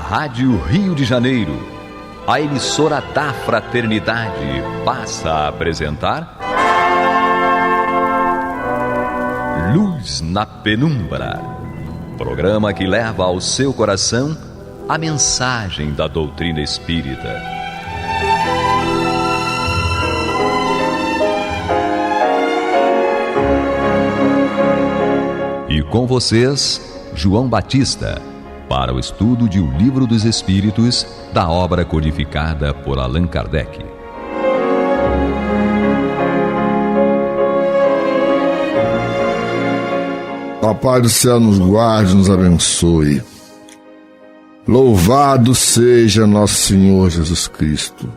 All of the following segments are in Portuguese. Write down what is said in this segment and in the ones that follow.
Rádio Rio de Janeiro, a emissora da Fraternidade, passa a apresentar Luz na Penumbra, programa que leva ao seu coração a mensagem da doutrina espírita. E com vocês, João Batista, para o estudo de O Livro dos Espíritos, da obra codificada por Allan Kardec. O Pai do céu nos guarde, nos abençoe. Louvado seja nosso Senhor Jesus Cristo.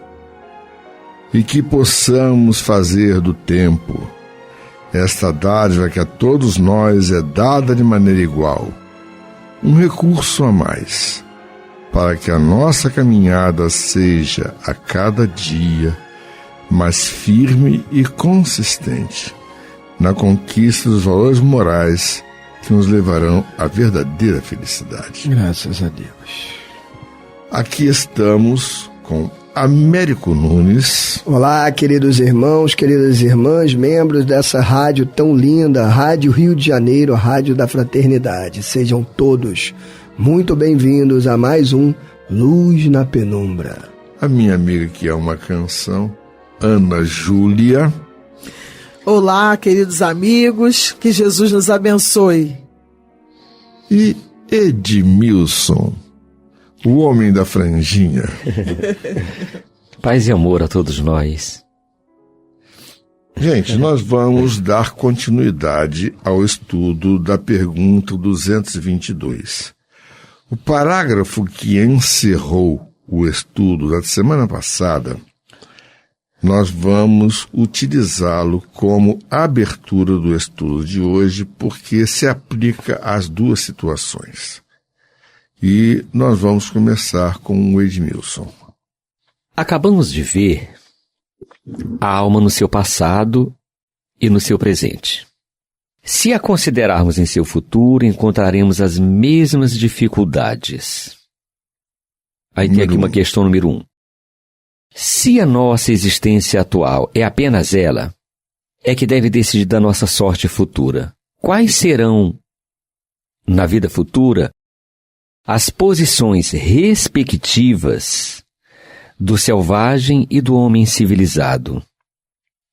E que possamos fazer do tempo esta dádiva que a todos nós é dada de maneira igual, um recurso a mais, para que a nossa caminhada seja a cada dia mais firme e consistente na conquista dos valores morais que nos levarão à verdadeira felicidade. Graças a Deus. Aqui estamos com Américo Nunes. Olá, queridos irmãos, queridas irmãs, membros dessa rádio tão linda, Rádio Rio de Janeiro, a Rádio da Fraternidade. Sejam todos muito bem-vindos a mais um Luz na Penumbra. A minha amiga que é uma canção, Ana Júlia. Olá, queridos amigos, que Jesus nos abençoe. E Edmilson, o homem da franjinha. Paz e amor a todos nós. Gente, nós vamos dar continuidade ao estudo da pergunta 222. O parágrafo que encerrou o estudo da semana passada, nós vamos utilizá-lo como abertura do estudo de hoje, porque se aplica às duas situações. E nós vamos começar com o Edmilson. Acabamos de ver a alma no seu passado e no seu presente. Se a considerarmos em seu futuro, encontraremos as mesmas dificuldades. Aí tem aqui uma questão número 1. Se a nossa existência atual é apenas ela, é que deve decidir da nossa sorte futura. Quais serão, na vida futura, as posições respectivas do selvagem e do homem civilizado?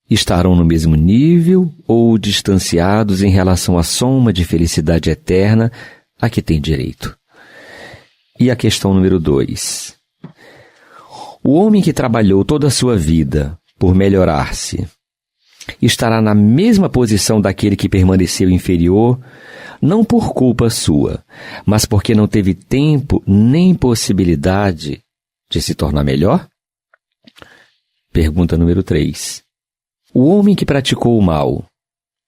Estarão no mesmo nível ou distanciados em relação à soma de felicidade eterna a que tem direito? E a questão número 2. O homem que trabalhou toda a sua vida por melhorar-se estará na mesma posição daquele que permaneceu inferior, não por culpa sua, mas porque não teve tempo nem possibilidade de se tornar melhor? Pergunta número 3. O homem que praticou o mal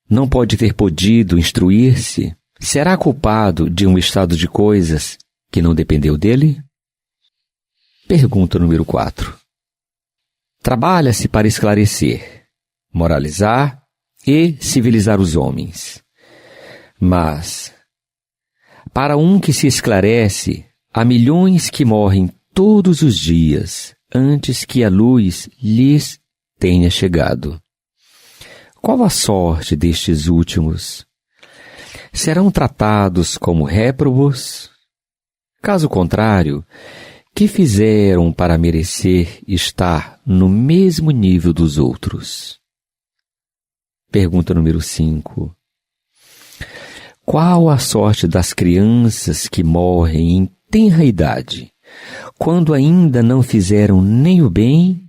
não pode ter podido instruir-se? Será culpado de um estado de coisas que não dependeu dele? Pergunta número 4. Trabalha-se para esclarecer, moralizar e civilizar os homens. Mas, para um que se esclarece, há milhões que morrem todos os dias antes que a luz lhes tenha chegado. Qual a sorte destes últimos? Serão tratados como réprobos? Caso contrário, que fizeram para merecer estar no mesmo nível dos outros? Pergunta número 5. Qual a sorte das crianças que morrem em tenra idade, quando ainda não fizeram nem o bem,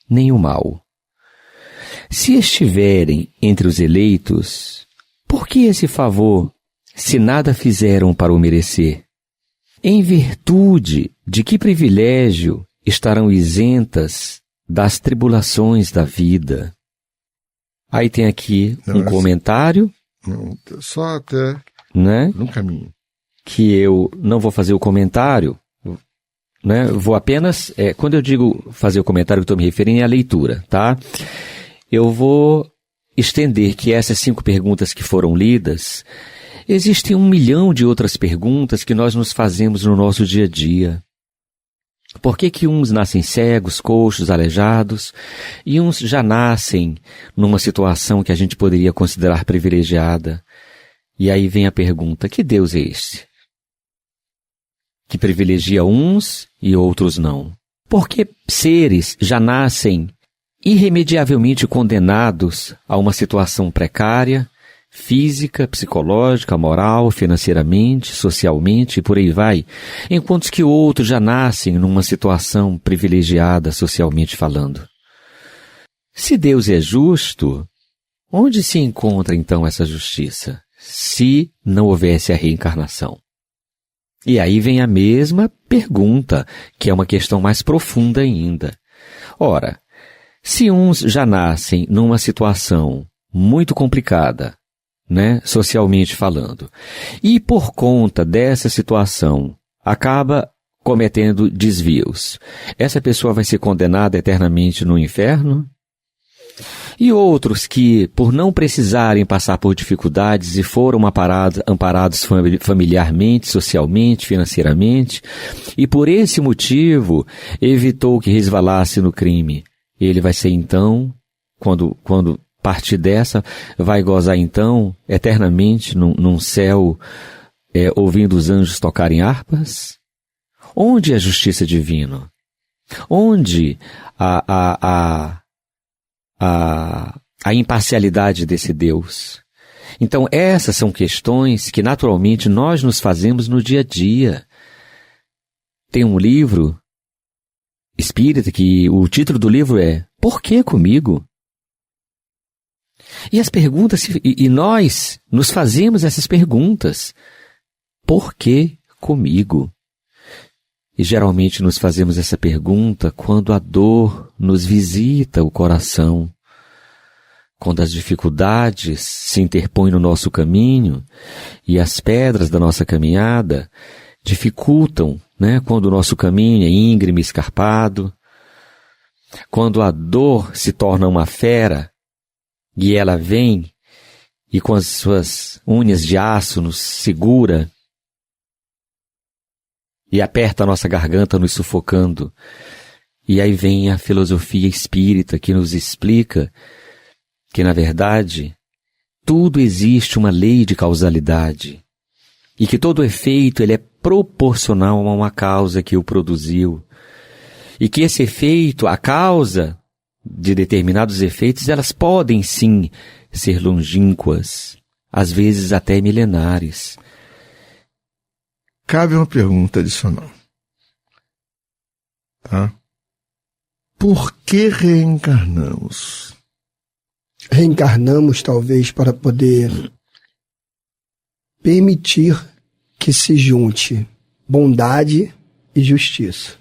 nem o mal? Se estiverem entre os eleitos, por que esse favor, se nada fizeram para o merecer? Em virtude de que privilégio estarão isentas das tribulações da vida? Aí tem aqui um comentário. Não, só até né? no caminho. Que eu não vou fazer o comentário, né? Vou apenas, quando eu digo fazer o comentário, eu estou me referindo à leitura, tá? Eu vou estender que essas 5 perguntas que foram lidas, existem 1 milhão de outras perguntas que nós nos fazemos no nosso dia a dia. Por que que uns nascem cegos, coxos, aleijados, e uns já nascem numa situação que a gente poderia considerar privilegiada? E aí vem a pergunta, que Deus é esse? Que privilegia uns e outros não? Por que seres já nascem irremediavelmente condenados a uma situação precária, física, psicológica, moral, financeiramente, socialmente e por aí vai, enquanto que outros já nascem numa situação privilegiada socialmente falando? Se Deus é justo, onde se encontra então essa justiça, se não houvesse a reencarnação? E aí vem a mesma pergunta, que é uma questão mais profunda ainda. Ora, se uns já nascem numa situação muito complicada, né, socialmente falando, e por conta dessa situação acaba cometendo desvios, essa pessoa vai ser condenada eternamente no inferno? E outros que, por não precisarem passar por dificuldades e foram amparados familiarmente, socialmente, financeiramente, e por esse motivo evitou que resvalasse no crime, ele vai ser então, quando partir dessa, vai gozar então eternamente num céu ouvindo os anjos tocarem harpas? Onde é a justiça divina? Onde a imparcialidade desse Deus? Então essas são questões que naturalmente nós nos fazemos no dia a dia. Tem um livro espírita que o título do livro é Por que comigo? E as perguntas, e nós nos fazemos essas perguntas. Por que comigo? E geralmente nos fazemos essa pergunta quando a dor nos visita o coração, quando as dificuldades se interpõem no nosso caminho e as pedras da nossa caminhada dificultam, né? Quando o nosso caminho é íngreme e escarpado, quando a dor se torna uma fera e ela vem e com as suas unhas de aço nos segura e aperta a nossa garganta nos sufocando. E aí vem a filosofia espírita que nos explica que, na verdade, tudo existe uma lei de causalidade e que todo efeito ele é proporcional a uma causa que o produziu e que esse efeito, a causa de determinados efeitos, elas podem sim ser longínquas, às vezes até milenares. Cabe uma pergunta adicional. Tá? Por que reencarnamos? Reencarnamos talvez para poder permitir que se junte bondade e justiça.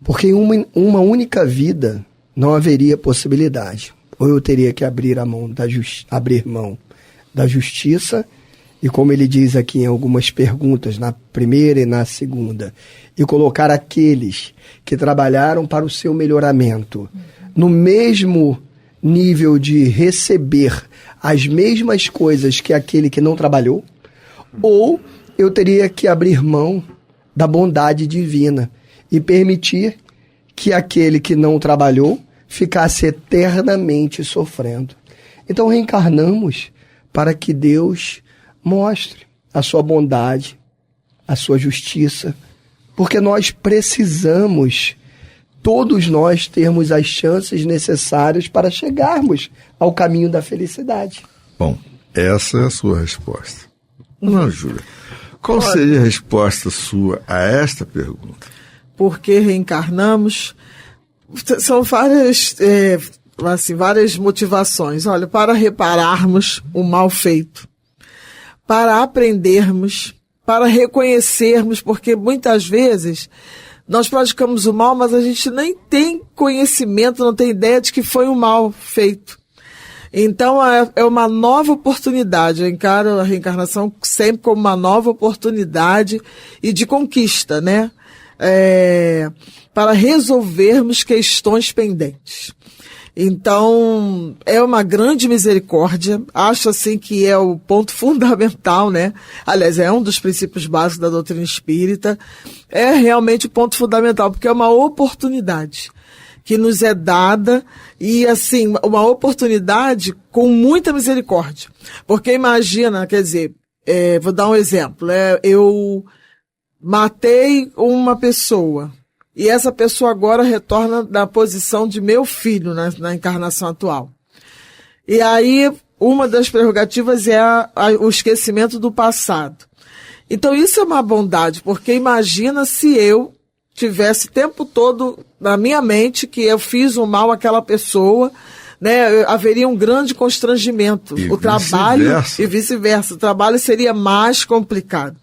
Porque em uma única vida não haveria possibilidade. Ou eu teria que abrir mão da justiça, e como ele diz aqui em algumas perguntas, na primeira e na segunda, e colocar aqueles que trabalharam para o seu melhoramento no mesmo nível de receber as mesmas coisas que aquele que não trabalhou, ou eu teria que abrir mão da bondade divina e permitir que aquele que não trabalhou ficasse eternamente sofrendo. Então reencarnamos para que Deus mostre a sua bondade, a sua justiça, porque nós precisamos, todos nós, termos as chances necessárias para chegarmos ao caminho da felicidade. Bom, essa é a sua resposta. Não, Júlia. Qual seria a resposta sua a esta pergunta? Por que reencarnamos? São várias motivações. Olha, para repararmos o mal feito, para aprendermos, para reconhecermos, porque muitas vezes nós praticamos o mal, mas a gente nem tem conhecimento, não tem ideia de que foi um mal feito. Então é uma nova oportunidade. Eu encaro a reencarnação sempre como uma nova oportunidade e de conquista, né? Para resolvermos questões pendentes. Então, é uma grande misericórdia, acho assim que é o ponto fundamental, né? Aliás, é um dos princípios básicos da doutrina espírita, é realmente o ponto fundamental, porque é uma oportunidade que nos é dada e, assim, uma oportunidade com muita misericórdia. Porque imagina, quer dizer, vou dar um exemplo, eu matei uma pessoa, e essa pessoa agora retorna na posição de meu filho na encarnação atual. E aí, uma das prerrogativas é o esquecimento do passado. Então, isso é uma bondade, porque imagina se eu tivesse o tempo todo na minha mente que eu fiz um mal àquela pessoa, né? Haveria um grande constrangimento. O trabalho, e vice-versa. O trabalho seria mais complicado.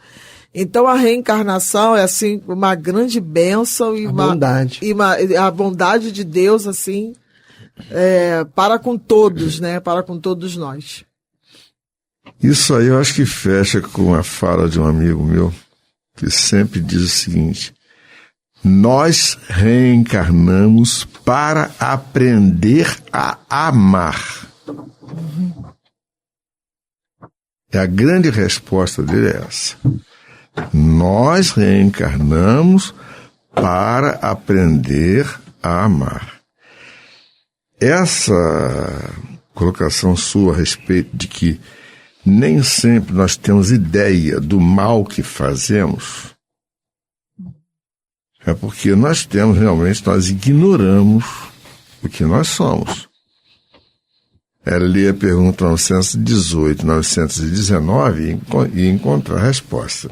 Então, a reencarnação é, assim, uma grande bênção e bondade. A bondade de Deus, assim, para com todos, né? Para com todos nós. Isso aí eu acho que fecha com a fala de um amigo meu, que sempre diz o seguinte: nós reencarnamos para aprender a amar. E a grande resposta dele é essa. Nós reencarnamos para aprender a amar. Essa colocação sua a respeito de que nem sempre nós temos ideia do mal que fazemos, é porque nós ignoramos o que nós somos. Ela lê a pergunta 918, 919 e encontra a resposta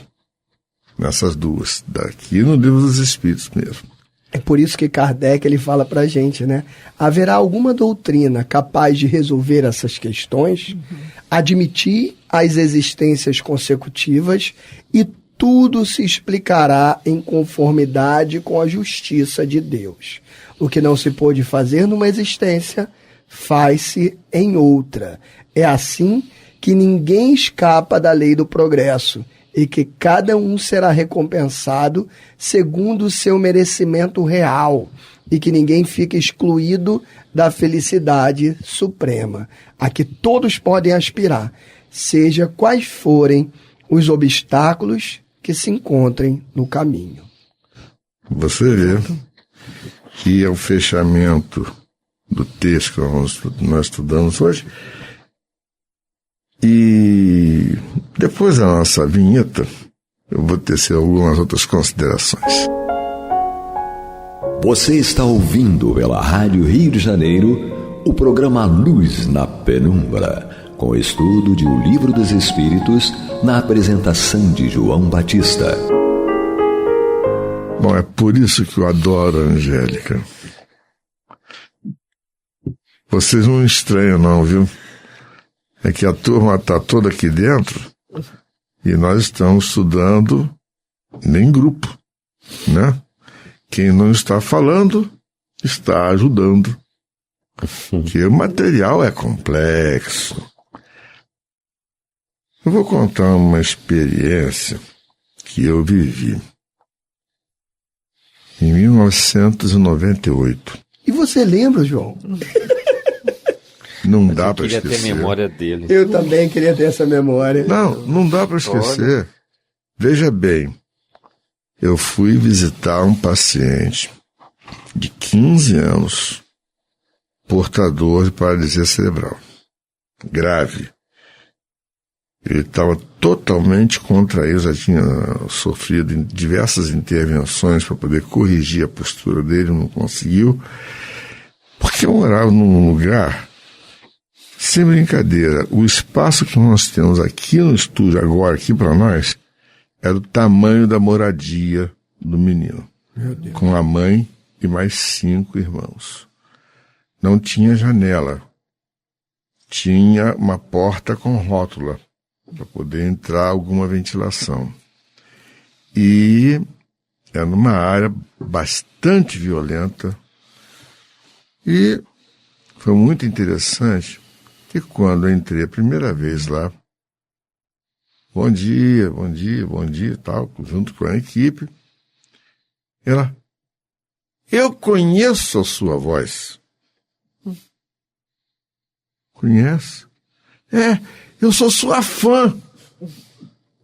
nessas duas, daqui no Livro dos Espíritos mesmo. É por isso que Kardec ele fala pra gente, né? Haverá alguma doutrina capaz de resolver essas questões, admitir as existências consecutivas e tudo se explicará em conformidade com a justiça de Deus. O que não se pôde fazer numa existência, faz-se em outra. É assim que ninguém escapa da lei do progresso e que cada um será recompensado segundo o seu merecimento real e que ninguém fica excluído da felicidade suprema, a que todos podem aspirar, seja quais forem os obstáculos que se encontrem no caminho. Você vê que é o fechamento do texto que nós estudamos hoje. E depois da nossa vinheta, eu vou tecer algumas outras considerações. Você está ouvindo pela Rádio Rio de Janeiro o programa Luz na Penumbra, com o estudo de O Livro dos Espíritos, na apresentação de João Batista. Bom, é por isso que eu adoro a Angélica. Vocês não estranham não, viu? É que a turma está toda aqui dentro e nós estamos estudando em grupo, né? Quem não está falando, está ajudando. Porque o material é complexo. Eu vou contar uma experiência que eu vivi em 1998. E você lembra, João? Não dá para esquecer. Eu queria ter a memória dele. Eu também queria ter essa memória. Não dá para esquecer. Veja bem, eu fui visitar um paciente de 15 anos, portador de paralisia cerebral, grave. Ele estava totalmente contraído, já tinha sofrido diversas intervenções para poder corrigir a postura dele, não conseguiu, porque eu morava num lugar, sem brincadeira, o espaço que nós temos aqui no estúdio agora, aqui para nós, era o tamanho da moradia do menino, com a mãe e mais 5 irmãos. Não tinha janela, tinha uma porta com rótula, para poder entrar alguma ventilação. E era numa área bastante violenta. E foi muito interessante que quando eu entrei a primeira vez lá, bom dia, tal, junto com a equipe, ela, eu conheço a sua voz. Conhece? Eu sou sua fã.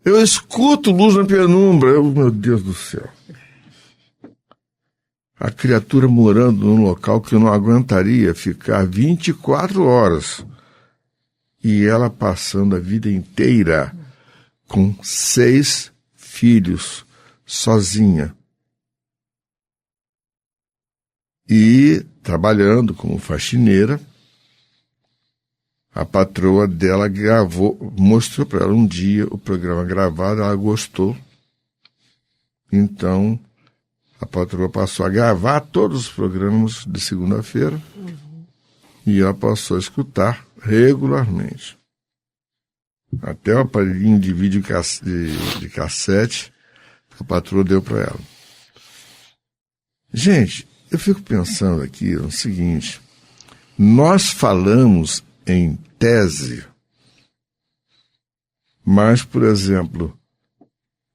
Eu escuto Luz na Penumbra. Meu Deus do céu. A criatura morando num local que eu não aguentaria ficar 24 horas. E ela passando a vida inteira com 6 filhos, sozinha. E trabalhando como faxineira. A patroa dela mostrou para ela um dia o programa gravado, ela gostou. Então, a patroa passou a gravar todos os programas de segunda-feira e ela passou a escutar regularmente. Até o aparelhinho de vídeo de cassete que a patroa deu para ela. Gente, eu fico pensando aqui no seguinte, nós falamos em tese, mas, por exemplo,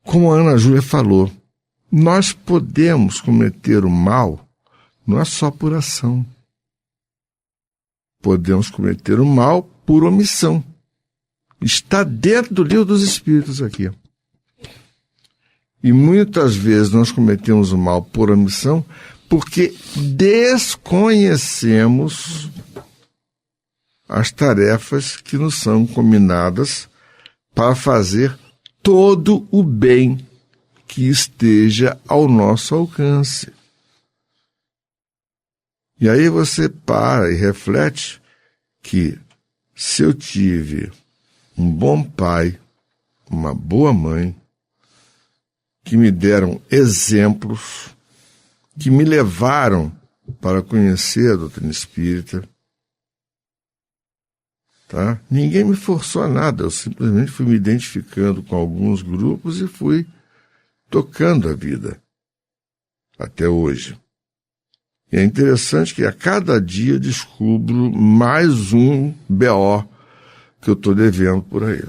como a Ana Júlia falou, nós podemos cometer o mal, não é só por ação. Podemos cometer o mal por omissão. Está dentro do Livro dos Espíritos aqui. E muitas vezes nós cometemos o mal por omissão porque desconhecemos as tarefas que nos são combinadas para fazer todo o bem que esteja ao nosso alcance. E aí você para e reflete que se eu tive um bom pai, uma boa mãe, que me deram exemplos, que me levaram para conhecer a doutrina espírita, tá? Ninguém me forçou a nada, eu simplesmente fui me identificando com alguns grupos e fui tocando a vida até hoje. E é interessante que a cada dia eu descubro mais um BO que eu estou devendo por aí.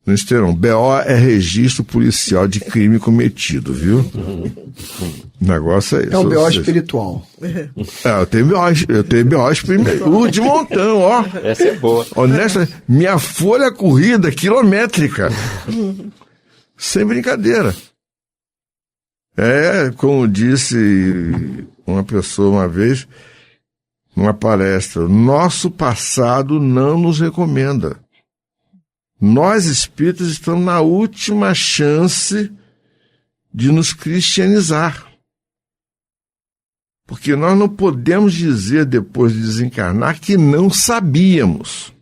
Não entenderam? BO é registro policial de crime cometido, viu? O negócio é isso. É um BO espiritual. Eu tenho BO espiritual. De montão, ó. Essa é boa. Honesta, minha folha corrida quilométrica. Sem brincadeira. Como disse uma pessoa uma vez, numa palestra, nosso passado não nos recomenda. Nós, espíritas, estamos na última chance de nos cristianizar. Porque nós não podemos dizer, depois de desencarnar, que não sabíamos.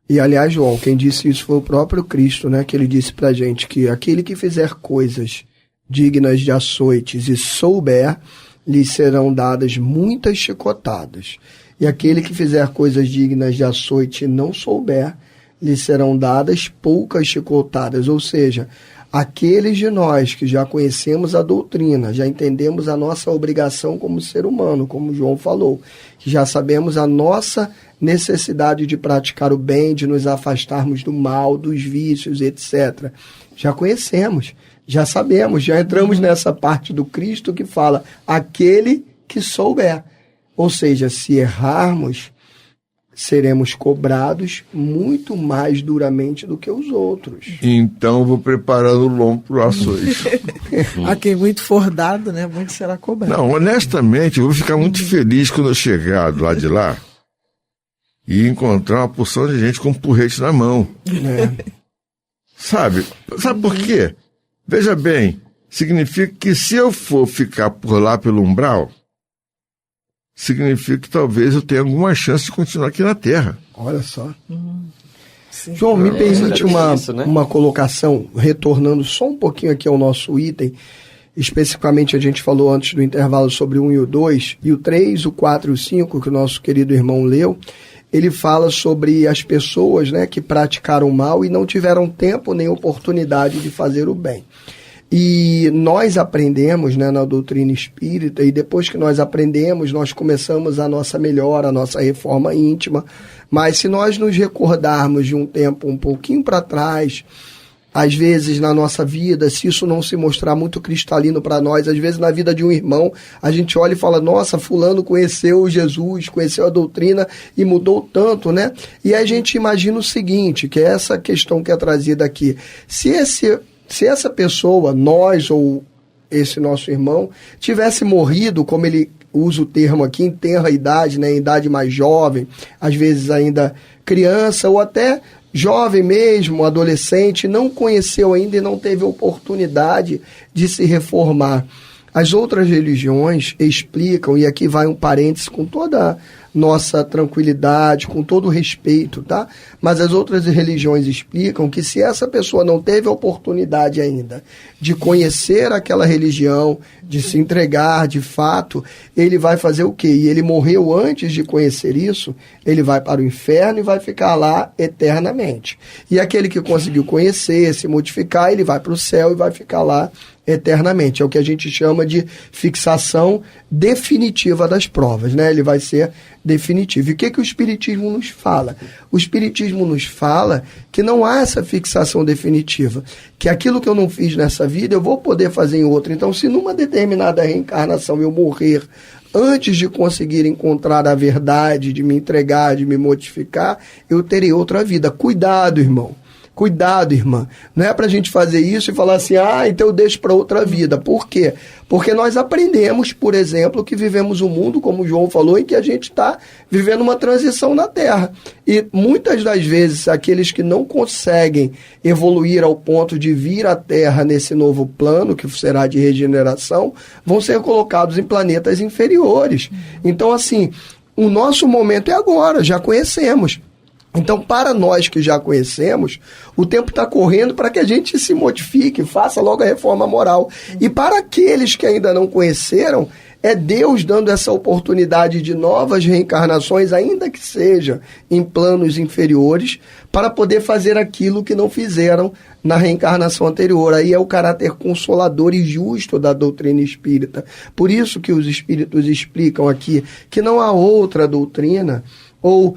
E, aliás, João, quem disse isso foi o próprio Cristo, né? Que ele disse pra gente que aquele que fizer coisas dignas de açoites e souber, lhe serão dadas muitas chicotadas. E aquele que fizer coisas dignas de açoite e não souber, lhe serão dadas poucas chicotadas. Ou seja, aqueles de nós que já conhecemos a doutrina, já entendemos a nossa obrigação como ser humano, como o João falou, que já sabemos a nossa necessidade de praticar o bem, de nos afastarmos do mal, dos vícios, etc. Já conhecemos, já sabemos, já entramos nessa parte do Cristo que fala aquele que souber. Ou seja, se errarmos, seremos cobrados muito mais duramente do que os outros. Então vou preparando o lombo para o açoite. A quem muito for dado, né, muito será cobrado. Não, honestamente, eu vou ficar muito feliz quando eu chegar do lado de lá e encontrar uma porção de gente com um porrete na mão. Sabe por quê? Veja bem, significa que se eu for ficar por lá pelo umbral, significa que talvez eu tenha alguma chance de continuar aqui na Terra. Olha só. João, me permite uma colocação, retornando só um pouquinho aqui ao nosso item. Especificamente, a gente falou antes do intervalo sobre o 1 e o 2, e o 3, o 4 e o 5, que o nosso querido irmão leu, ele fala sobre as pessoas, né, que praticaram mal e não tiveram tempo nem oportunidade de fazer o bem. E nós aprendemos, né, na doutrina espírita, e depois que nós aprendemos, nós começamos a nossa melhora, a nossa reforma íntima. Mas se nós nos recordarmos de um tempo um pouquinho para trás, às vezes na nossa vida, se isso não se mostrar muito cristalino para nós, às vezes na vida de um irmão, a gente olha e fala, nossa, fulano conheceu Jesus, conheceu a doutrina e mudou tanto, né? E a gente imagina o seguinte, que é essa questão que é trazida aqui. Se essa pessoa, nós ou esse nosso irmão, tivesse morrido, como ele usa o termo aqui, em tenra idade, né, em idade mais jovem, às vezes ainda criança ou até jovem mesmo, adolescente, não conheceu ainda e não teve oportunidade de se reformar. As outras religiões explicam, e aqui vai um parênteses com toda a nossa tranquilidade, com todo o respeito, tá? Mas as outras religiões explicam que se essa pessoa não teve a oportunidade ainda de conhecer aquela religião, de se entregar de fato, ele vai fazer o quê? E ele morreu antes de conhecer isso, ele vai para o inferno e vai ficar lá eternamente. E aquele que conseguiu conhecer, se modificar, ele vai para o céu e vai ficar lá eternamente. É o que a gente chama de fixação definitiva das provas, né? Ele vai ser definitivo. E o que o Espiritismo nos fala? O Espiritismo nos fala que não há essa fixação definitiva, que aquilo que eu não fiz nessa vida eu vou poder fazer em outra. Então, se numa determinada reencarnação eu morrer antes de conseguir encontrar a verdade, de me entregar, de me modificar, eu terei outra vida. Cuidado, irmão. Cuidado, irmã. Não é para a gente fazer isso e falar assim, então eu deixo para outra vida. Por quê? Porque nós aprendemos, por exemplo, que vivemos um mundo, como o João falou, em que a gente está vivendo uma transição na Terra. E muitas das vezes, aqueles que não conseguem evoluir ao ponto de vir à Terra nesse novo plano, que será de regeneração, vão ser colocados em planetas inferiores. Então, assim, o nosso momento é agora, já conhecemos. Então, para nós que já conhecemos, o tempo está correndo para que a gente se modifique, faça logo a reforma moral. E para aqueles que ainda não conheceram, é Deus dando essa oportunidade de novas reencarnações, ainda que seja em planos inferiores, para poder fazer aquilo que não fizeram na reencarnação anterior. Aí é o caráter consolador e justo da doutrina espírita. Por isso que os espíritos explicam aqui que não há outra doutrina ou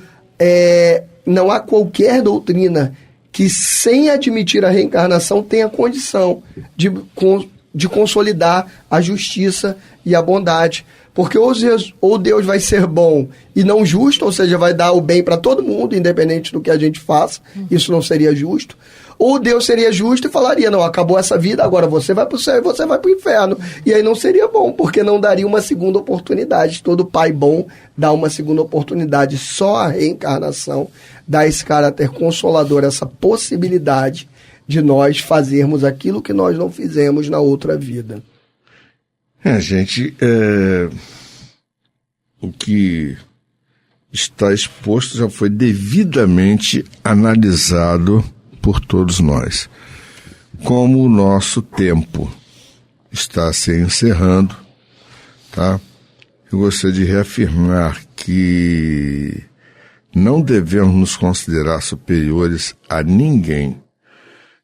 não há qualquer doutrina que, sem admitir a reencarnação, tenha condição de consolidar a justiça e a bondade. Porque ou Deus vai ser bom e não justo, ou seja, vai dar o bem para todo mundo, independente do que a gente faça, isso não seria justo. Ou Deus seria justo e falaria, não, acabou essa vida, agora você vai para o céu e você vai para o inferno. E aí não seria bom, porque não daria uma segunda oportunidade. Todo pai bom dá uma segunda oportunidade. Só a reencarnação dá esse caráter consolador, essa possibilidade de nós fazermos aquilo que nós não fizemos na outra vida. Gente, o que está exposto já foi devidamente analisado por todos nós. Como o nosso tempo está se encerrando, tá? Eu gostaria de reafirmar que não devemos nos considerar superiores a ninguém,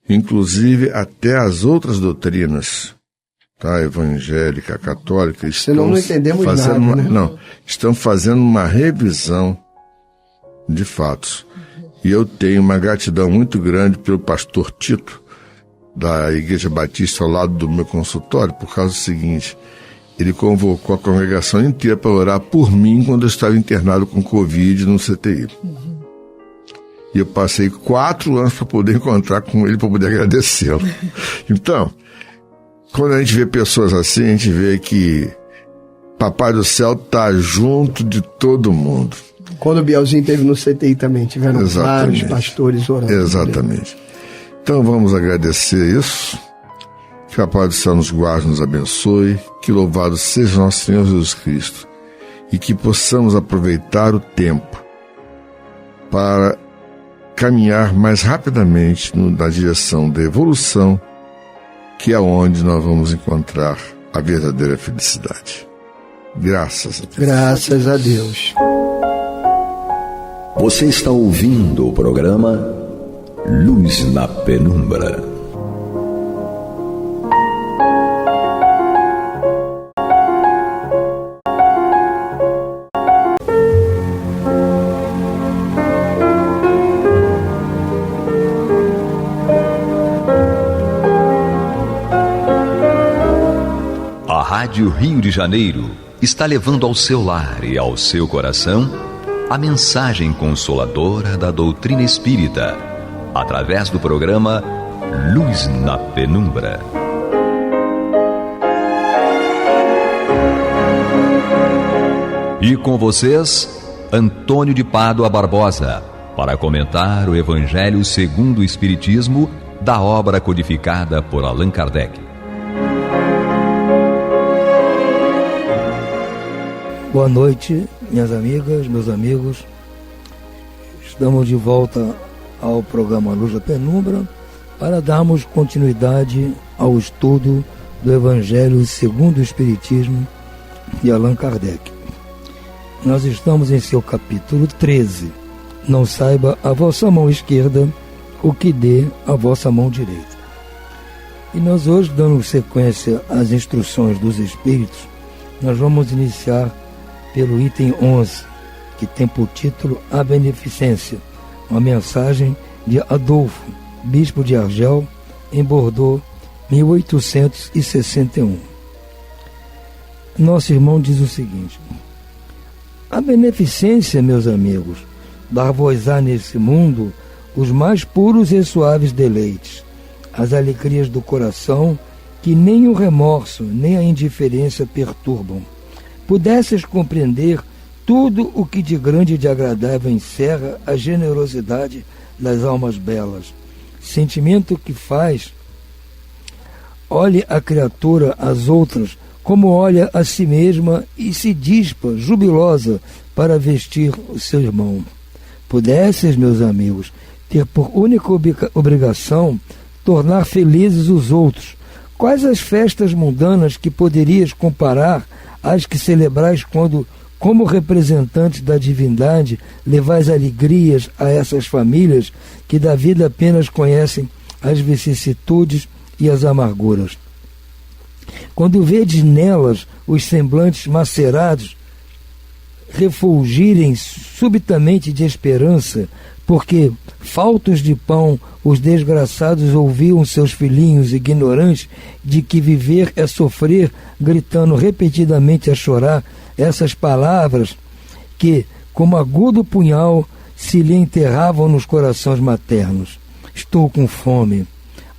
inclusive até as outras doutrinas, tá? Evangélica, católica, senão não entendemos nada, né? Estão fazendo uma revisão de fatos. E eu tenho uma gratidão muito grande pelo pastor Tito, da Igreja Batista, ao lado do meu consultório, por causa do seguinte: ele convocou a congregação inteira para orar por mim quando eu estava internado com Covid no CTI. E eu passei 4 anos para poder encontrar com ele, para poder agradecê-lo. Então, quando a gente vê pessoas assim, a gente vê que Papai do Céu está junto de todo mundo. Quando o Bielzinho esteve no CTI também, tiveram vários pastores orando. Exatamente. Então vamos agradecer isso. Que a paz do céu nos guarde, nos abençoe. Que louvado seja nosso Senhor Jesus Cristo. E que possamos aproveitar o tempo para caminhar mais rapidamente na direção da evolução, que é onde nós vamos encontrar a verdadeira felicidade. Graças a Deus. Graças a Deus. Você está ouvindo o programa Luz na Penumbra. Rádio Rio de Janeiro está levando ao seu lar e ao seu coração a mensagem consoladora da doutrina espírita, através do programa Luz na Penumbra. E com vocês, Antônio de Pádua Barbosa, para comentar o Evangelho segundo o Espiritismo, da obra codificada por Allan Kardec. Boa noite, minhas amigas, meus amigos. Estamos de volta ao programa Luz da Penumbra para darmos continuidade ao estudo do Evangelho segundo o Espiritismo de Allan Kardec. Nós estamos em seu capítulo 13. Não saiba a vossa mão esquerda o que dê a vossa mão direita. E nós hoje, dando sequência às instruções dos Espíritos, nós vamos iniciar pelo item 11, que tem por título A Beneficência, uma mensagem de Adolfo, bispo de Argel, em Bordeaux, 1861. Nosso irmão diz o seguinte: a beneficência, meus amigos, dar-vos-á nesse mundo os mais puros e suaves deleites, as alegrias do coração que nem o remorso nem a indiferença perturbam. Pudesses compreender tudo o que de grande e de agradável encerra a generosidade das almas belas, sentimento que faz olhe a criatura às outras como olha a si mesma e se dispa, jubilosa, para vestir o seu irmão. Pudesses, meus amigos, ter por única obrigação tornar felizes os outros, quais as festas mundanas que poderias comparar às que celebrais quando, como representantes da divindade, levais alegrias a essas famílias que da vida apenas conhecem as vicissitudes e as amarguras? Quando vedes nelas os semblantes macerados refulgirem subitamente de esperança, porque, faltos de pão, os desgraçados ouviam seus filhinhos ignorantes de que viver é sofrer, gritando repetidamente a chorar essas palavras que, como agudo punhal, se lhe enterravam nos corações maternos. Estou com fome.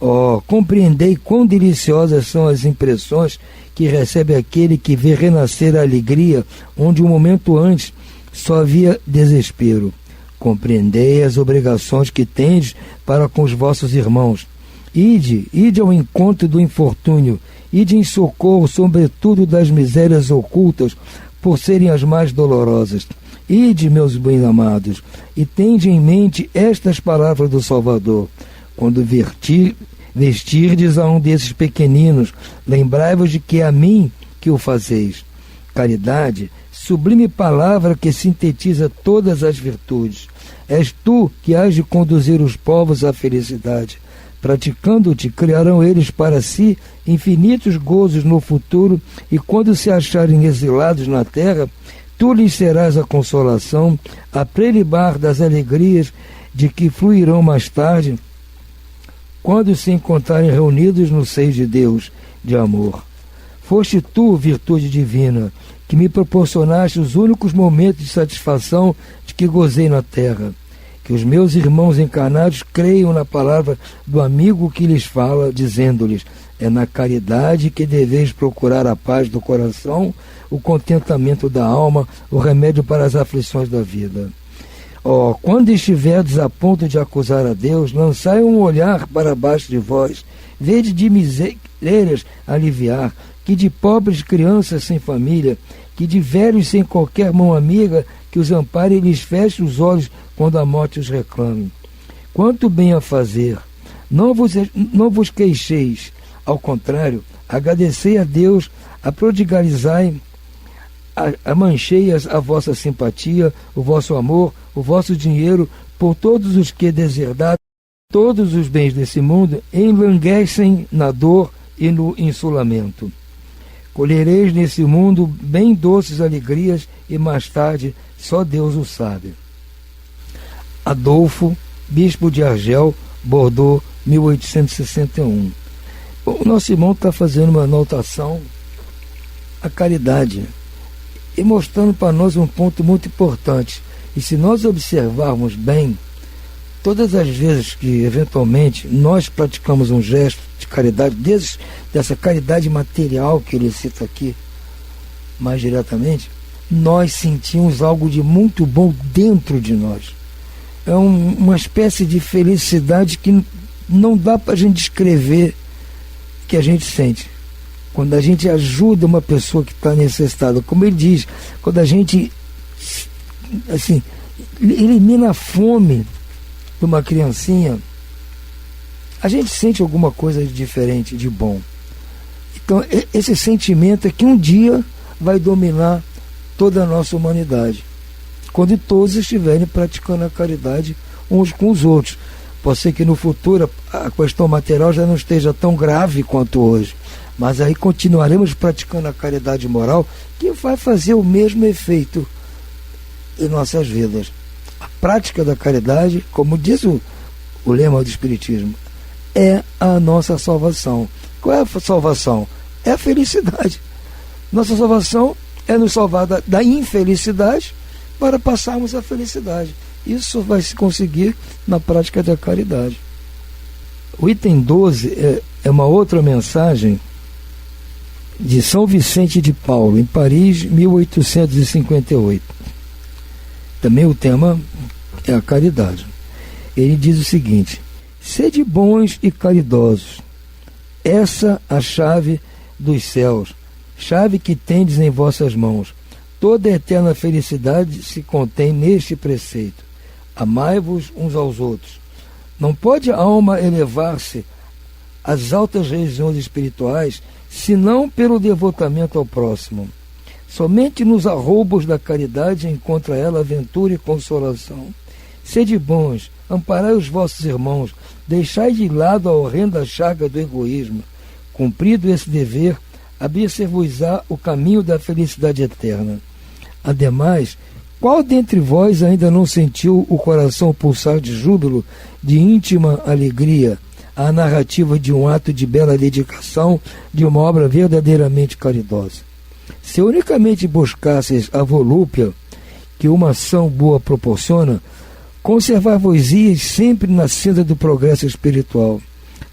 Oh, compreendei quão deliciosas são as impressões que recebe aquele que vê renascer a alegria onde um momento antes só havia desespero. Compreendei as obrigações que tendes para com os vossos irmãos. Ide ao encontro do infortúnio, ide em socorro, sobretudo das misérias ocultas, por serem as mais dolorosas. Ide, meus bem-amados, e tende em mente estas palavras do Salvador. Quando vestirdes a um desses pequeninos, lembrai-vos de que é a mim que o fazeis. Caridade, sublime palavra que sintetiza todas as virtudes. És tu que hás de conduzir os povos à felicidade. Praticando-te, criarão eles para si infinitos gozos no futuro, e quando se acharem exilados na terra, tu lhes serás a consolação, a prelibar das alegrias de que fluirão mais tarde, quando se encontrarem reunidos no seio de Deus, de amor. Foste tu, virtude divina, que me proporcionaste os únicos momentos de satisfação de que gozei na terra. Que os meus irmãos encarnados creiam na palavra do amigo que lhes fala, dizendo-lhes: é na caridade que deveis procurar a paz do coração, o contentamento da alma, o remédio para as aflições da vida. Oh, quando estiverdes a ponto de acusar a Deus, lançai um olhar para baixo de vós, vede de misérias aliviar, que de pobres crianças sem família, que de velhos sem qualquer mão amiga, que os ampare e lhes feche os olhos quando a morte os reclame. Quanto bem a fazer! Não vos queixeis, ao contrário, agradecei a Deus, a prodigalizai, a mancheias a vossa simpatia, o vosso amor, o vosso dinheiro, por todos os que deserdaram todos os bens desse mundo, enlanguecem na dor e no insulamento. Colhereis nesse mundo bem doces alegrias e mais tarde só Deus o sabe. Adolfo, bispo de Argel, Bordeaux, 1861. O nosso irmão está fazendo uma anotação a caridade e mostrando para nós um ponto muito importante. E se nós observarmos bem, todas as vezes que eventualmente nós praticamos um gesto de caridade, desde dessa caridade material que ele cita aqui mais diretamente, nós sentimos algo de muito bom dentro de nós. É uma espécie de felicidade que não dá para a gente descrever que a gente sente. Quando a gente ajuda uma pessoa que está necessitada, como ele diz, quando a gente assim, elimina a fome de uma criancinha, a gente sente alguma coisa diferente, de bom. Então, esse sentimento é que um dia vai dominar toda a nossa humanidade, quando todos estiverem praticando a caridade uns com os outros. Pode ser que no futuro a questão material já não esteja tão grave quanto hoje, mas aí continuaremos praticando a caridade moral, que vai fazer o mesmo efeito em nossas vidas. A prática da caridade, como diz o lema do Espiritismo, é a nossa salvação. Qual é a salvação? É a felicidade. Nossa salvação é nos salvar da infelicidade para passarmos a felicidade. Isso vai se conseguir na prática da caridade. O item 12 é uma outra mensagem de São Vicente de Paulo, em Paris, 1858. Também o tema é a caridade. Ele diz o seguinte: sede bons e caridosos, essa a chave dos céus, chave que tendes em vossas mãos. Toda a eterna felicidade se contém neste preceito: amai-vos uns aos outros. Não pode a alma elevar-se às altas regiões espirituais senão pelo devotamento ao próximo. Somente nos arroubos da caridade encontra ela aventura e consolação. Sede bons, amparai os vossos irmãos, deixai de lado a horrenda chaga do egoísmo. Cumprido esse dever, abrir-se-vos-á o caminho da felicidade eterna. Ademais, qual dentre vós ainda não sentiu o coração pulsar de júbilo, de íntima alegria, a narrativa de um ato de bela dedicação, de uma obra verdadeiramente caridosa? Se unicamente buscasseis a volúpia que uma ação boa proporciona, conservar-vos-ias sempre na senda do progresso espiritual.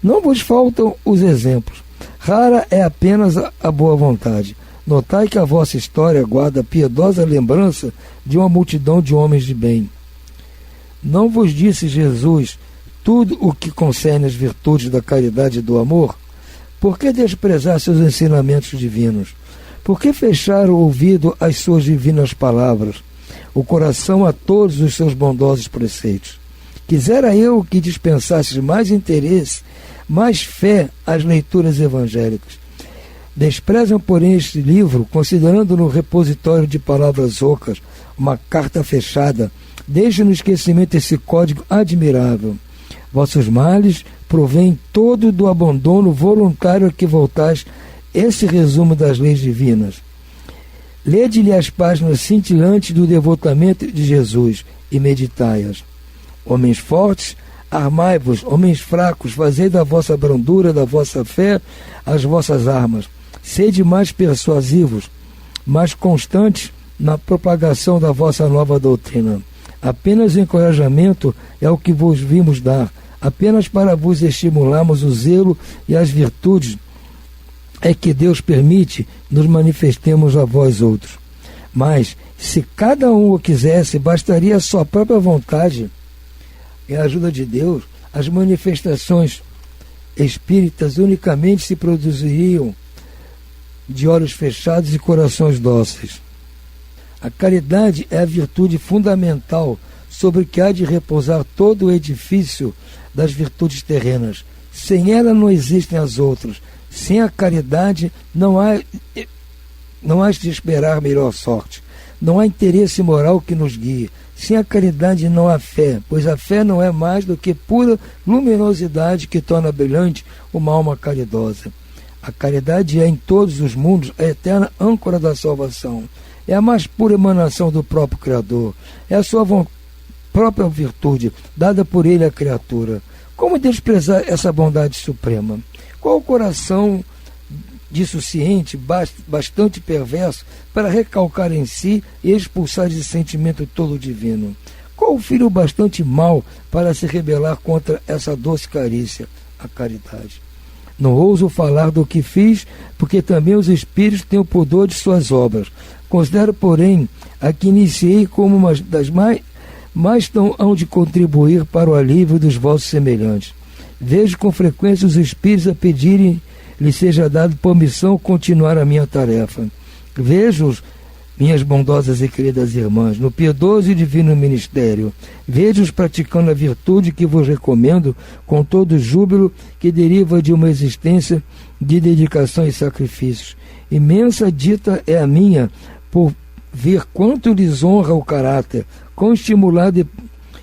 Não vos faltam os exemplos. Rara é apenas a boa vontade. Notai que a vossa história guarda a piedosa lembrança de uma multidão de homens de bem. Não vos disse Jesus tudo o que concerne as virtudes da caridade e do amor? Por que desprezar seus ensinamentos divinos? Por que fechar o ouvido às suas divinas palavras, o coração a todos os seus bondosos preceitos? Quisera eu que dispensasses mais interesse, mais fé às leituras evangélicas. Desprezam, porém, este livro, considerando-no repositório de palavras ocas, uma carta fechada. Deixe no esquecimento esse código admirável. Vossos males provêm todo do abandono voluntário a que voltais esse resumo das leis divinas. Lede-lhe as páginas cintilantes do devotamento de Jesus e meditai-as. Homens fortes, armai-vos, homens fracos, fazei da vossa brandura, da vossa fé, as vossas armas. Sede mais persuasivos, mais constantes na propagação da vossa nova doutrina. Apenas o encorajamento é o que vos vimos dar, apenas para vos estimularmos o zelo e as virtudes é que Deus permite nos manifestemos a vós outros. Mas, se cada um o quisesse, bastaria a sua própria vontade e a ajuda de Deus. As manifestações espíritas unicamente se produziriam de olhos fechados e corações dóceis. A caridade é a virtude fundamental sobre que há de repousar todo o edifício das virtudes terrenas. Sem ela não existem as outras. Sem a caridade não há de esperar melhor sorte. Não há interesse moral que nos guie. Sem a caridade não há fé, pois a fé não é mais do que pura luminosidade que torna brilhante uma alma caridosa. A caridade é em todos os mundos a eterna âncora da salvação. É a mais pura emanação do próprio Criador. É a sua própria virtude, dada por Ele à criatura. Como desprezar essa bondade suprema? Qual o coração disso ciente, bastante perverso, para recalcar em si e expulsar esse sentimento todo divino? Qual o filho bastante mau para se rebelar contra essa doce carícia, a caridade? Não ouso falar do que fiz, porque também os espíritos têm o pudor de suas obras. Considero, porém, a que iniciei como uma das mais hão de contribuir para o alívio dos vossos semelhantes. Vejo com frequência os espíritos a pedirem lhe seja dado permissão continuar a minha tarefa. Vejo-os, minhas bondosas e queridas irmãs, no piedoso e divino ministério. Vejo-os praticando a virtude que vos recomendo com todo o júbilo que deriva de uma existência de dedicação e sacrifícios. Imensa dita é a minha por ver quanto lhes honra o caráter, quão estimulada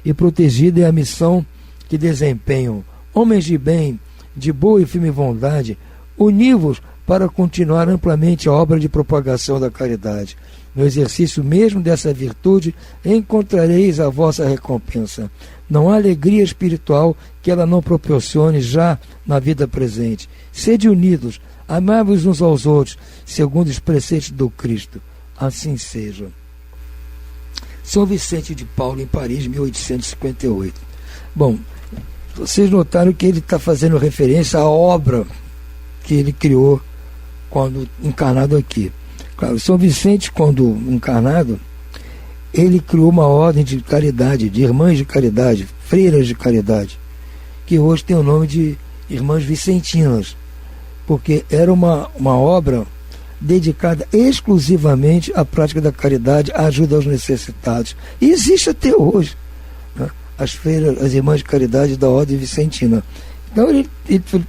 e protegida é a missão que desempenham. Homens de bem, de boa e firme vontade, uni-vos para continuar amplamente a obra de propagação da caridade. No exercício mesmo dessa virtude encontrareis a vossa recompensa. Não há alegria espiritual que ela não proporcione já na vida presente. Sede unidos, amai-vos uns aos outros, segundo os preceitos do Cristo. Assim seja. São Vicente de Paulo, em Paris, 1858. Bom, vocês notaram que ele está fazendo referência à obra que ele criou quando encarnado aqui. Claro, São Vicente, quando encarnado, ele criou uma ordem de caridade, de irmãs de caridade, freiras de caridade, que hoje tem o nome de Irmãs Vicentinas, porque era uma obra dedicada exclusivamente à prática da caridade, à ajuda aos necessitados. E existe até hoje, né, as freiras, as irmãs de caridade da ordem vicentina. Então ele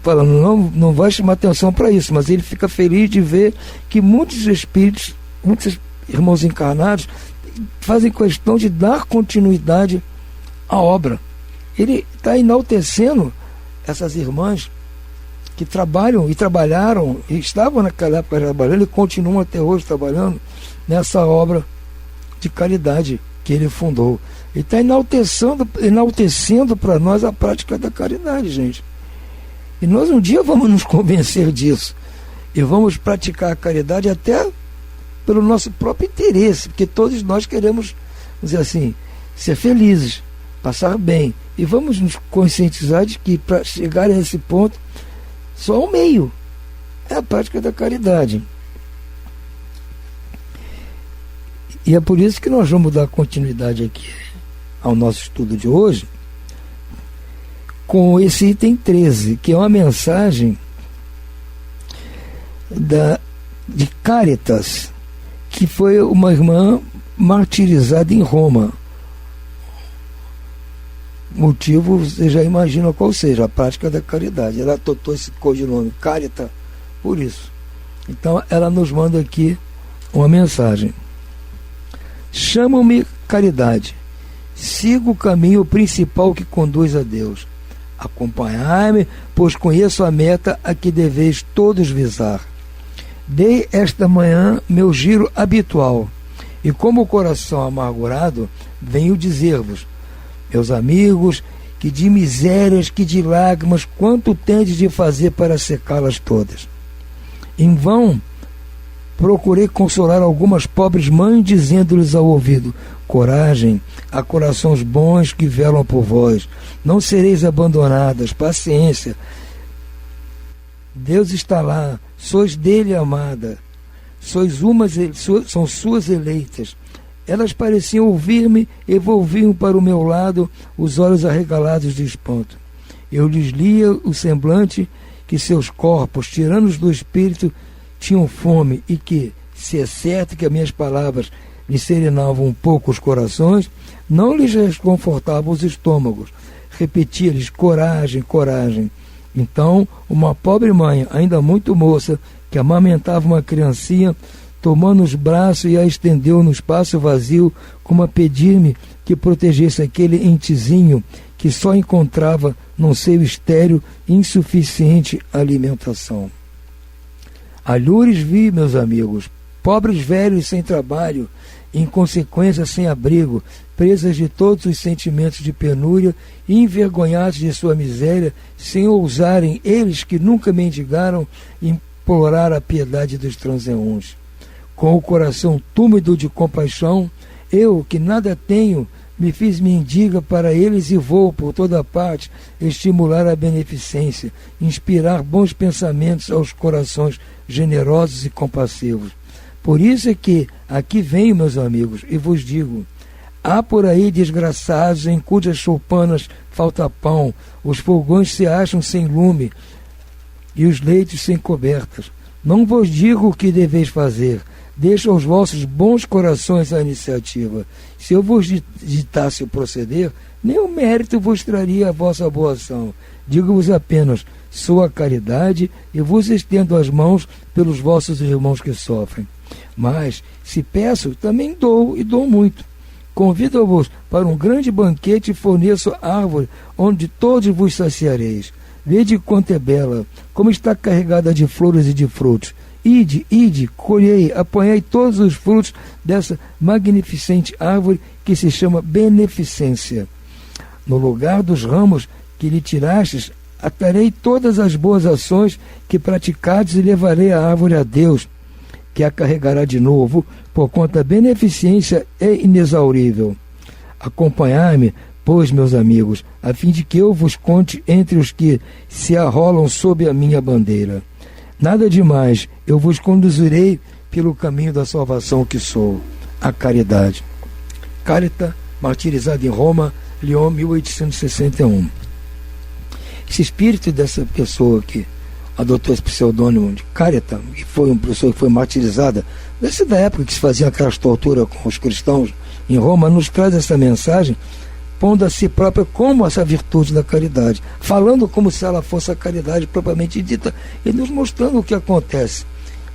fala, não vai chamar atenção para isso, mas ele fica feliz de ver que muitos espíritos, muitos irmãos encarnados, fazem questão de dar continuidade à obra. Ele está enaltecendo essas irmãs que trabalham e trabalharam, e estavam naquela época trabalhando e continuam até hoje trabalhando nessa obra de caridade que ele fundou. Ele está enaltecendo para nós a prática da caridade, gente. E nós um dia vamos nos convencer disso. E vamos praticar a caridade até pelo nosso próprio interesse, porque todos nós queremos, vamos dizer assim, ser felizes, passar bem. E vamos nos conscientizar de que para chegar a esse ponto, só um meio é a prática da caridade. E é por isso que nós vamos dar continuidade aqui ao nosso estudo de hoje, com esse item 13, que é uma mensagem de Caritas, que foi uma irmã martirizada em Roma. Motivo, você já imagina qual seja, a prática da caridade. Ela adotou esse codinome, Caritas, por isso. Então ela nos manda aqui uma mensagem. Chamam-me caridade, sigo o caminho principal que conduz a Deus. Acompanhai-me, pois conheço a meta a que deveis todos visar. Dei esta manhã meu giro habitual, e como o coração amargurado, venho dizer-vos, meus amigos, que de misérias, que de lágrimas, quanto tendes de fazer para secá-las todas. Em vão procurei consolar algumas pobres mães, dizendo-lhes ao ouvido, coragem, há corações bons que velam por vós, não sereis abandonadas, paciência, Deus está lá, sois dele amada, são suas eleitas. Elas pareciam ouvir-me e volviam para o meu lado os olhos arregalados de espanto. Eu lhes lia o semblante que seus corpos, tiranos do espírito, tinham fome e que, se é certo que as minhas palavras lhes serenavam um pouco os corações, não lhes reconfortavam os estômagos. Repetia-lhes, coragem, coragem. Então, uma pobre mãe, ainda muito moça, que amamentava uma criancinha, tomou nos braços e a estendeu no espaço vazio, como a pedir-me que protegesse aquele entezinho que só encontrava num seio estéril insuficiente alimentação. Alhures vi, meus amigos, pobres velhos sem trabalho, em consequência sem abrigo, presas de todos os sentimentos de penúria e envergonhados de sua miséria, sem ousarem, eles que nunca mendigaram, implorar a piedade dos transeuntes. Com o coração túmido de compaixão, eu, que nada tenho, me fiz mendiga para eles e vou, por toda parte, estimular a beneficência, inspirar bons pensamentos aos corações generosos e compassivos. Por isso é que aqui venho, meus amigos, e vos digo: há por aí desgraçados em cujas choupanas falta pão, os fogões se acham sem lume e os leitos sem cobertas. Não vos digo o que deveis fazer, deixo aos vossos bons corações a iniciativa. Se eu vos ditasse o proceder, nem o mérito vos traria a vossa boa ação. Digo-vos apenas: sou a caridade e vos estendo as mãos pelos vossos irmãos que sofrem. Mas, se peço, também dou, e dou muito. Convido-vos para um grande banquete e forneço árvore onde todos vos saciareis. Vede quanto é bela, como está carregada de flores e de frutos. Ide, colhei, apanhei todos os frutos dessa magnificente árvore que se chama beneficência. No lugar dos ramos que lhe tirastes, atarei todas as boas ações que praticades e levarei a árvore a Deus, que a carregará de novo, porquanto a beneficência é inexaurível. Acompanhai-me, pois, meus amigos, a fim de que eu vos conte entre os que se arrolam sob a minha bandeira. Nada demais, eu vos conduzirei pelo caminho da salvação que sou, a caridade. Carita, martirizada em Roma, Lyon, 1861. Esse espírito dessa pessoa que adotou esse pseudônimo de Carita, que foi uma pessoa que foi martirizada, desde da época que se fazia aquelas torturas com os cristãos em Roma, nos traz essa mensagem, pondo a si própria como essa virtude da caridade, falando como se ela fosse a caridade propriamente dita, e nos mostrando o que acontece.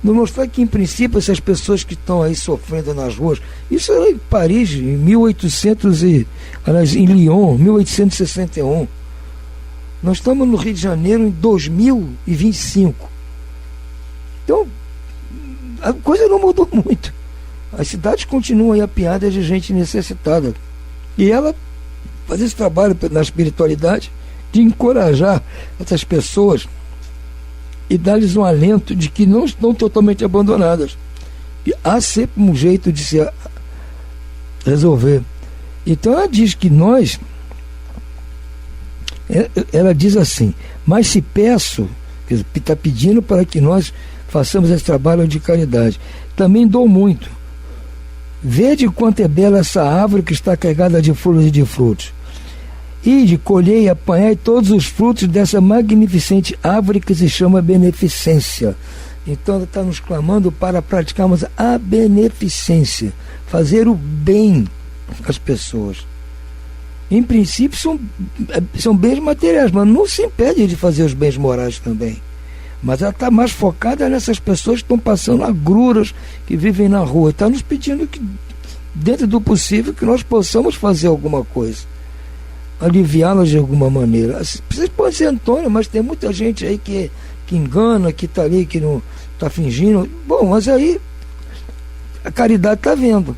Nos mostrar que, em princípio, essas pessoas que estão aí sofrendo nas ruas, isso era em Paris, em em Lyon, 1861. Nós estamos no Rio de Janeiro em 2025. Então, a coisa não mudou muito. As cidades continuam aí apiadas de gente necessitada. E ela faz esse trabalho na espiritualidade de encorajar essas pessoas e dar-lhes um alento de que não estão totalmente abandonadas. E há sempre um jeito de se resolver. Então ela diz que ela diz assim: mas se peço, está pedindo para que nós façamos esse trabalho de caridade, também dou muito. Vede quanto é bela essa árvore que está carregada de flores e de frutos. Ide, colhei e apanhai todos os frutos dessa magnificente árvore que se chama beneficência. Então ela está nos clamando para praticarmos a beneficência, fazer o bem às pessoas. Em princípio são bens materiais, mas não se impede de fazer os bens morais também. Mas ela está mais focada nessas pessoas que estão passando agruras, que vivem na rua. Está nos pedindo que, dentro do possível, que nós possamos fazer alguma coisa, aliviá-las de alguma maneira. Vocês podem ser Antônio, mas tem muita gente aí que engana, que está ali, que não está fingindo. Bom, mas aí a caridade está vendo.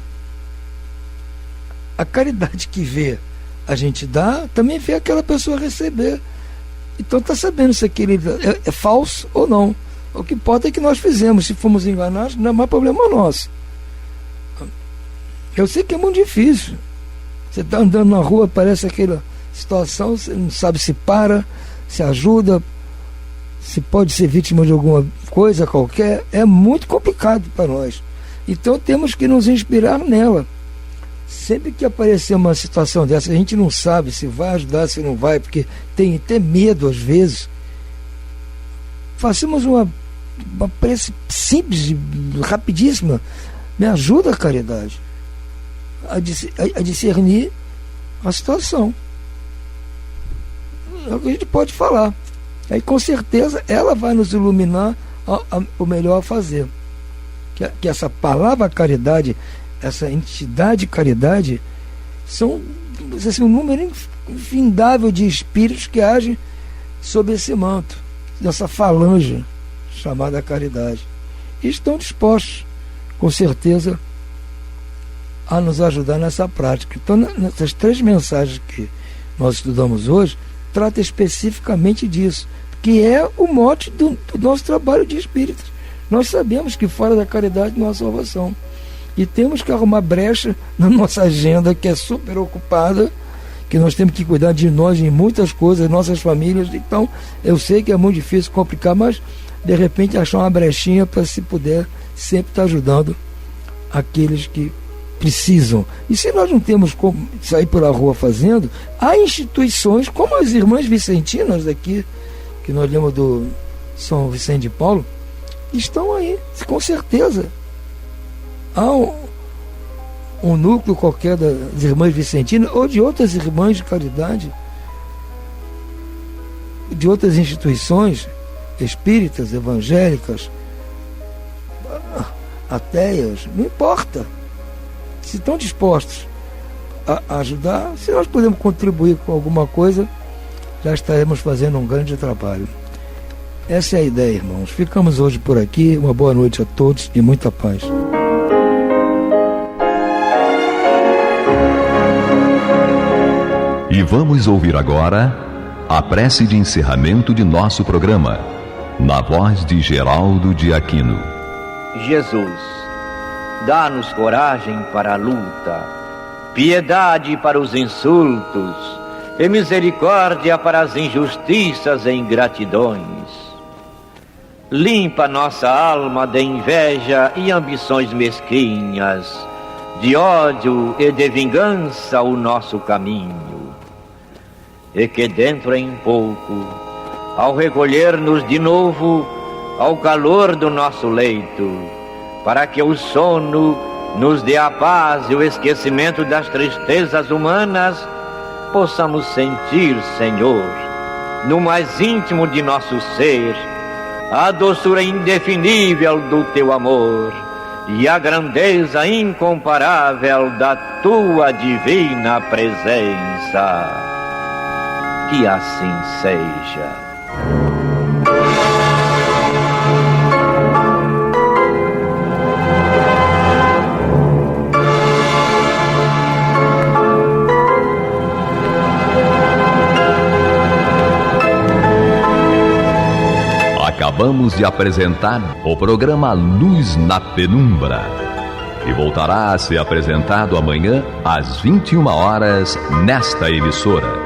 A caridade que vê a gente dá, também vê aquela pessoa receber. Então está sabendo se aquele é falso ou não. O que importa é que nós fizemos. Se fomos enganados, não é mais problema nosso. Eu sei que é muito difícil. Você está andando na rua, parece aquela situação, você não sabe se para, se ajuda, se pode ser vítima de alguma coisa qualquer. É muito complicado para nós. Então temos que nos inspirar nela. Sempre que aparecer uma situação dessa, a gente não sabe se vai ajudar, se não vai, porque tem até medo às vezes. Façamos uma prece simples, rapidíssima. Me ajuda a caridade a discernir a situação. É o que a gente pode falar. Aí com certeza ela vai nos iluminar o melhor a fazer. Que essa palavra caridade, essa entidade caridade, são assim, um número infindável de espíritos que agem sob esse manto, dessa falange chamada caridade. E estão dispostos, com certeza, a nos ajudar nessa prática. Então, nessas 3 mensagens que nós estudamos hoje, trata especificamente disso. que é o mote do nosso trabalho de espíritas. Nós sabemos que fora da caridade não há salvação. E temos que arrumar brecha na nossa agenda, que é super ocupada, que nós temos que cuidar de nós em muitas coisas, nossas famílias. Então, eu sei que é muito difícil, complicar, mas de repente achar uma brechinha para, se puder, sempre estar ajudando aqueles que precisam. E se nós não temos como sair pela rua fazendo, há instituições como as Irmãs Vicentinas aqui, que nós lemos do São Vicente de Paulo, estão aí, com certeza. Há um núcleo qualquer das Irmãs Vicentinas ou de outras irmãs de caridade, de outras instituições espíritas, evangélicas, ateias, não importa. Se estão dispostos a ajudar, se nós podemos contribuir com alguma coisa, já estaremos fazendo um grande trabalho. Essa é a ideia, irmãos. Ficamos hoje por aqui. Uma boa noite a todos e muita paz. E vamos ouvir agora a prece de encerramento de nosso programa, na voz de Geraldo de Aquino. Jesus, dá-nos coragem para a luta, piedade para os insultos e misericórdia para as injustiças e ingratidões. Limpa nossa alma de inveja e ambições mesquinhas, de ódio e de vingança o nosso caminho. E que dentro em pouco, ao recolher-nos de novo ao calor do nosso leito, para que o sono nos dê a paz e o esquecimento das tristezas humanas, possamos sentir, Senhor, no mais íntimo de nosso ser, a doçura indefinível do Teu amor e a grandeza incomparável da Tua divina presença. Que assim seja. Acabamos de apresentar o programa Luz na Penumbra, que voltará a ser apresentado amanhã às 21 horas nesta emissora.